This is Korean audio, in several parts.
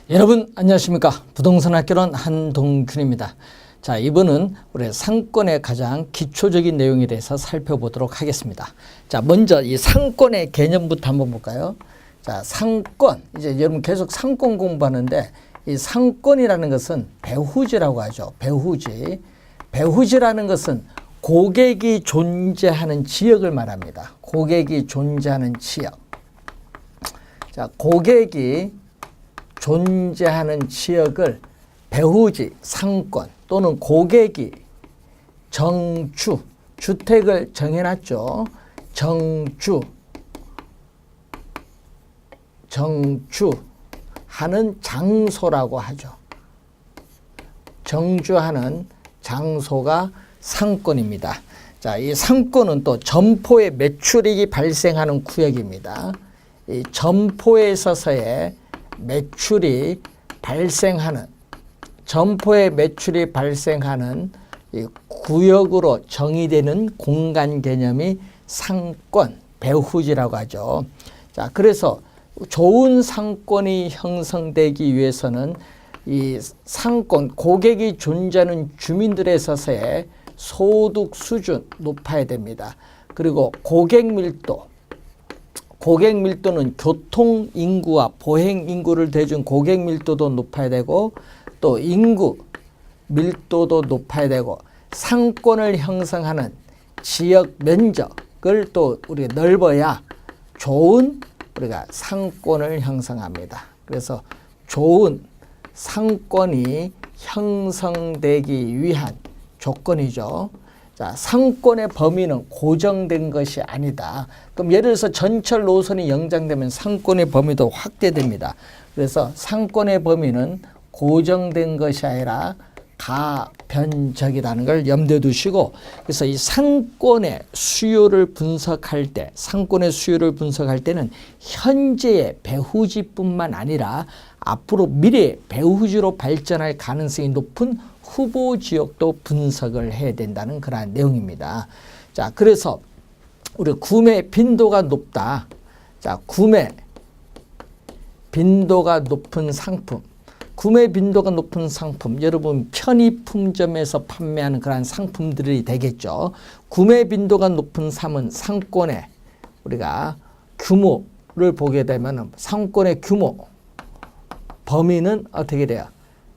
여러분 안녕하십니까. 부동산 학교론 한동균입니다. 자, 이번은 우리 상권의 가장 기초적인 내용에 대해서 살펴보도록 하겠습니다. 자, 먼저 이 상권의 개념부터 한번 볼까요? 자, 상권. 이제 여러분 계속 상권 공부하는데 이 상권이라는 것은 배후지라고 하죠. 배후지. 배후지라는 것은 고객이 존재하는 지역을 말합니다. 고객이 존재하는 지역. 자, 고객이 존재하는 지역을 배후지, 상권 또는 고객이 정주, 주택을 정해놨죠. 정주하는 장소라고 하죠. 정주하는 장소가 상권입니다. 자, 이 상권은 또 점포의 매출이익이 발생하는 구역입니다. 이 점포에 있어서의 매출이 발생하는 점포의 매출이 발생하는 이 구역으로 정의되는 공간 개념이 상권, 배후지라고 하죠. 자, 그래서 좋은 상권이 형성되기 위해서는 이 상권, 고객이 존재하는 주민들에 있어서의 소득 수준 높아야 됩니다. 그리고 고객 밀도는 교통 인구와 보행 인구를 대준 고객 밀도도 높아야 되고 또 인구 밀도도 높아야 되고 상권을 형성하는 지역 면적을 또 우리가 넓어야 좋은 우리가 상권을 형성합니다. 그래서 좋은 상권이 형성되기 위한 조건이죠. 자, 상권의 범위는 고정된 것이 아니다. 그럼 예를 들어서 전철 노선이 연장되면 상권의 범위도 확대됩니다. 그래서 상권의 범위는 고정된 것이 아니라 가변적이라는 걸 염두에 두시고, 그래서 이 상권의 수요를 분석할 때는 현재의 배후지뿐만 아니라 앞으로 미래의 배후지로 발전할 가능성이 높은 후보 지역도 분석을 해야 된다는 그러한 내용입니다. 자, 그래서 우리 구매 빈도가 높다. 자, 구매 빈도가 높은 상품. 구매 빈도가 높은 상품. 여러분 편의품점에서 판매하는 그러한 상품들이 되겠죠. 구매 빈도가 높은 상권의 우리가 규모를 보게 되면 상권의 규모 범위는 어떻게 돼요?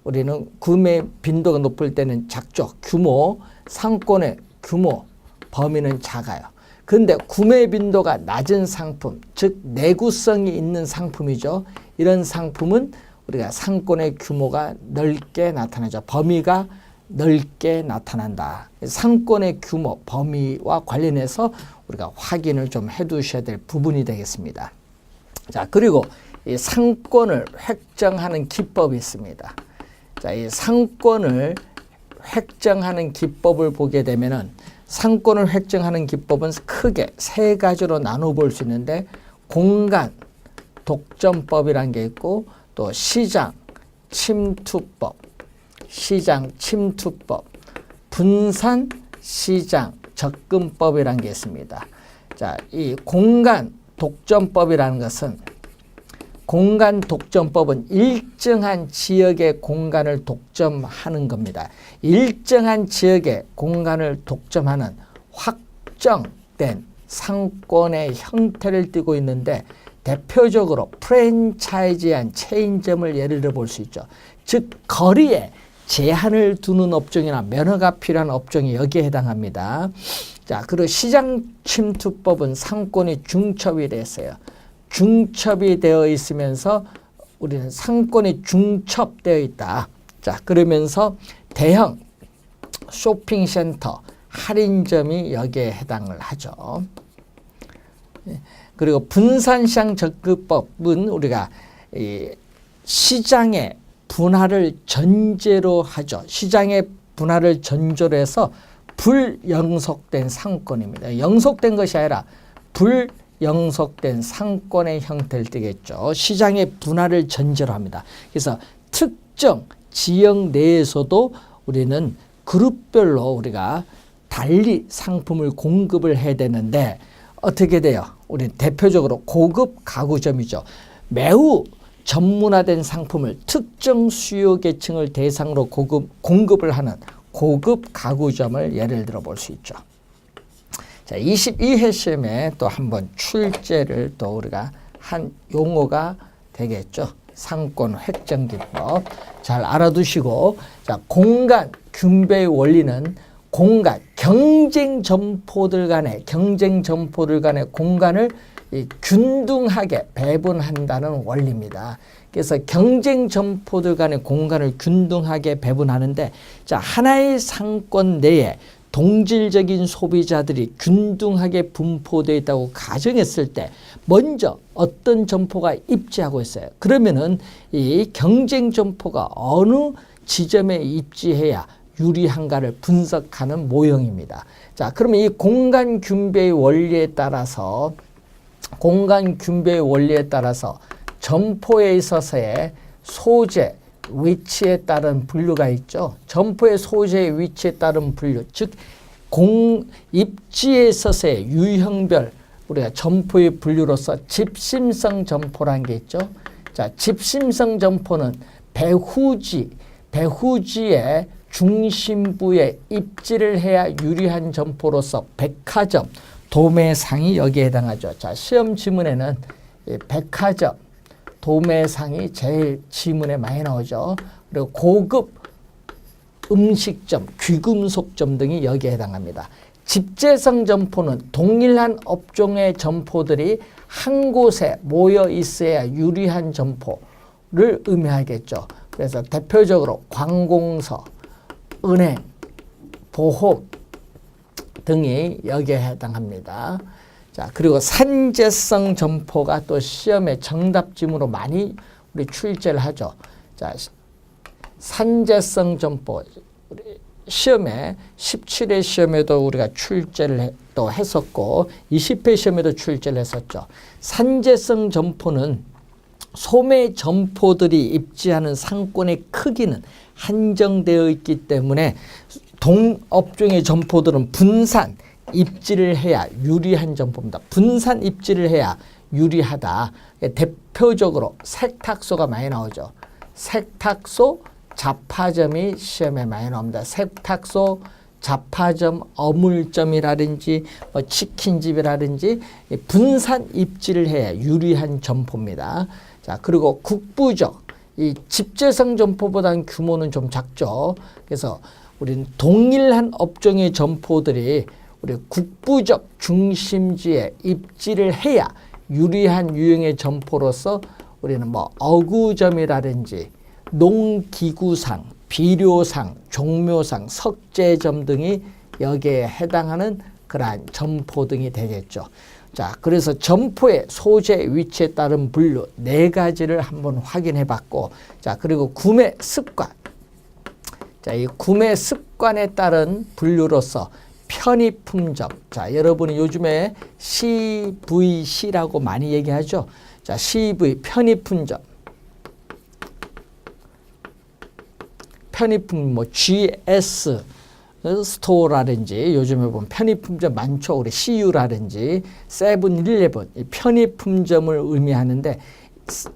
우리는 구매 빈도가 높을 때는 작죠. 규모, 상권의 규모, 범위는 작아요. 그런데 구매 빈도가 낮은 상품, 즉 내구성이 있는 상품이죠. 이런 상품은 우리가 상권의 규모가 넓게 나타나죠. 범위가 넓게 나타난다. 상권의 규모, 범위와 관련해서 우리가 확인을 좀 해두셔야 될 부분이 되겠습니다. 자, 그리고 이 상권을 획정하는 기법이 있습니다. 자, 이 상권을 획정하는 기법을 보게 되면은 상권을 획정하는 기법은 크게 세 가지로 나눠 볼 수 있는데 공간 독점법이라는 게 있고 또 시장 침투법, 분산 시장 접근법이라는 게 있습니다. 자, 이 공간 독점법이라는 것은 일정한 지역의 공간을 독점하는 겁니다. 일정한 지역의 공간을 독점하는 확정된 상권의 형태를 띠고 있는데 대표적으로 프랜차이즈한 체인점을 예를 들어 볼 수 있죠. 즉 거리에 제한을 두는 업종이나 면허가 필요한 업종이 여기에 해당합니다. 자, 그리고 시장 침투법은 상권이 중첩이 됐어요. 중첩이 되어 있으면서 우리는 상권이 중첩되어 있다. 자, 그러면서 대형 쇼핑센터, 할인점이 여기에 해당을 하죠. 그리고 분산시장 접근법은 우리가 이 시장의 분할을 전제로 하죠. 시장의 분할을 전제로 해서 불영속된 상권입니다. 영속된 것이 아니라 불영속된 상권의 형태를 띠겠죠. 시장의 분할을 전제로 합니다. 그래서 특정 지역 내에서도 우리는 그룹별로 우리가 달리 상품을 공급을 해야 되는데 어떻게 돼요? 우리 대표적으로 고급 가구점이죠. 매우 전문화된 상품을 특정 수요 계층을 대상으로 공급을 하는 고급 가구점을 예를 들어 볼 수 있죠. 자, 22회 시험에 또 한번 출제를 또 우리가 한 용어가 되겠죠. 상권 획정기법 잘 알아두시고, 자, 공간 균배의 원리는 공간 경쟁 점포들 간의 공간을 균등하게 배분한다는 원리입니다. 그래서 경쟁 점포들 간의 공간을 균등하게 배분하는데, 자, 하나의 상권 내에 동질적인 소비자들이 균등하게 분포되어 있다고 가정했을 때 먼저 어떤 점포가 입지하고 있어요. 그러면은 이 경쟁 점포가 어느 지점에 입지해야 유리한가를 분석하는 모형입니다. 자, 그러면 이 공간 균배의 원리에 따라서 점포에 있어서의 소재, 위치에 따른 분류가 있죠. 점포의 소재의 위치에 따른 분류, 즉 입지에 있어서의 유형별 우리가 점포의 분류로서 집심성 점포라는 게 있죠. 자, 집심성 점포는 배후지의 중심부에 입지를 해야 유리한 점포로서 백화점, 도매상이 여기에 해당하죠. 자, 시험 지문에는 백화점, 도매상이 제일 지문에 많이 나오죠. 그리고 고급 음식점, 귀금속점 등이 여기에 해당합니다. 집재성 점포는 동일한 업종의 점포들이 한 곳에 모여 있어야 유리한 점포를 의미하겠죠. 그래서 대표적으로 관공서, 은행, 보험 등이 여기에 해당합니다. 자, 그리고 산재성 점포가 또 시험에 정답지문으로 많이 우리 출제를 하죠. 자, 산재성 점포 시험에 17회 시험에도 우리가 출제를 또 했었고 20회 시험에도 출제를 했었죠. 산재성 점포는 소매 점포들이 입지하는 상권의 크기는 한정되어 있기 때문에 동업종의 점포들은 분산 입지를 해야 유리한 점포입니다. 분산 입지를 해야 유리하다. 대표적으로 세탁소가 많이 나오죠. 세탁소, 잡화점이 시험에 많이 나옵니다. 세탁소, 잡화점, 어물점이라든지 치킨집이라든지 분산 입지를 해야 유리한 점포입니다. 자, 그리고 국부적, 이 집재성 점포보다는 규모는 좀 작죠. 그래서 우리는 동일한 업종의 점포들이 우리 국부적 중심지에 입지를 해야 유리한 유형의 점포로서 우리는 어구점이라든지 농기구상, 비료상, 종묘상, 석재점 등이 여기에 해당하는 그러한 점포 등이 되겠죠. 자, 그래서 점포의 소재 위치에 따른 분류 4가지를 한번 확인해 봤고, 자, 그리고 구매 습관. 자, 이 구매 습관에 따른 분류로서 편의품점. 자, 여러분이 요즘에 CVC라고 많이 얘기하죠. 자, CV 편의품점. 편의품 GS 스토어라든지 요즘에 보면 편의품점 많죠. 우리 CU라든지 세븐일레븐 편의품점을 의미하는데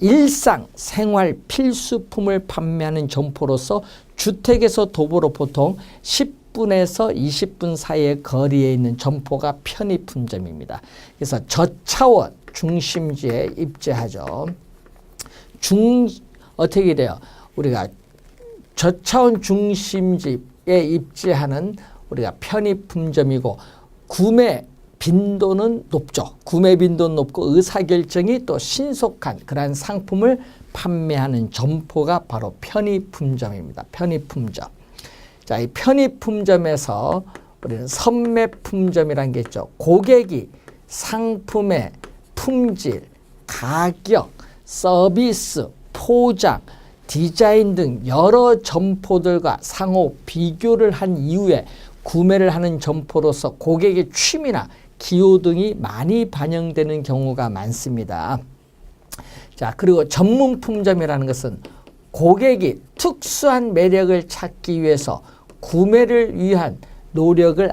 일상 생활 필수품을 판매하는 점포로서 주택에서 도보로 보통 10분에서 20분 사이의 거리에 있는 점포가 편의품점입니다. 그래서 저차원 중심지에 입지하죠. 어떻게 돼요? 우리가 저차원 중심지에 입지하는 우리가 편의품점이고 구매 빈도는 높죠. 구매 빈도는 높고 의사결정이 또 신속한 그러한 상품을 판매하는 점포가 바로 편의품점입니다. 편의품점. 자, 이 편의품점에서 우리는 선매품점이라는 게 있죠. 고객이 상품의 품질, 가격, 서비스, 포장, 디자인 등 여러 점포들과 상호 비교를 한 이후에 구매를 하는 점포로서 고객의 취미나 기호 등이 많이 반영되는 경우가 많습니다. 자, 그리고 전문품점이라는 것은 고객이 특수한 매력을 찾기 위해서 구매를 위한 노력을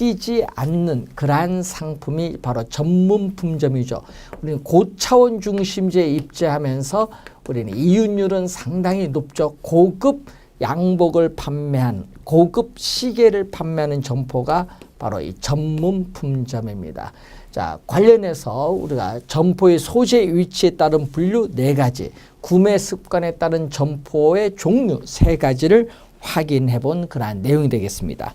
바뀌지 않는 그러한 상품이 바로 전문 품점이죠. 우리는 고차원 중심지에 입지하면서 우리는 이윤율은 상당히 높죠. 고급 양복을 판매한 고급 시계를 판매하는 점포가 바로 이 전문 품점입니다. 자, 관련해서 우리가 점포의 소재 위치에 따른 분류 4가지, 구매 습관에 따른 점포의 종류 3가지를 확인해 본 그러한 내용이 되겠습니다.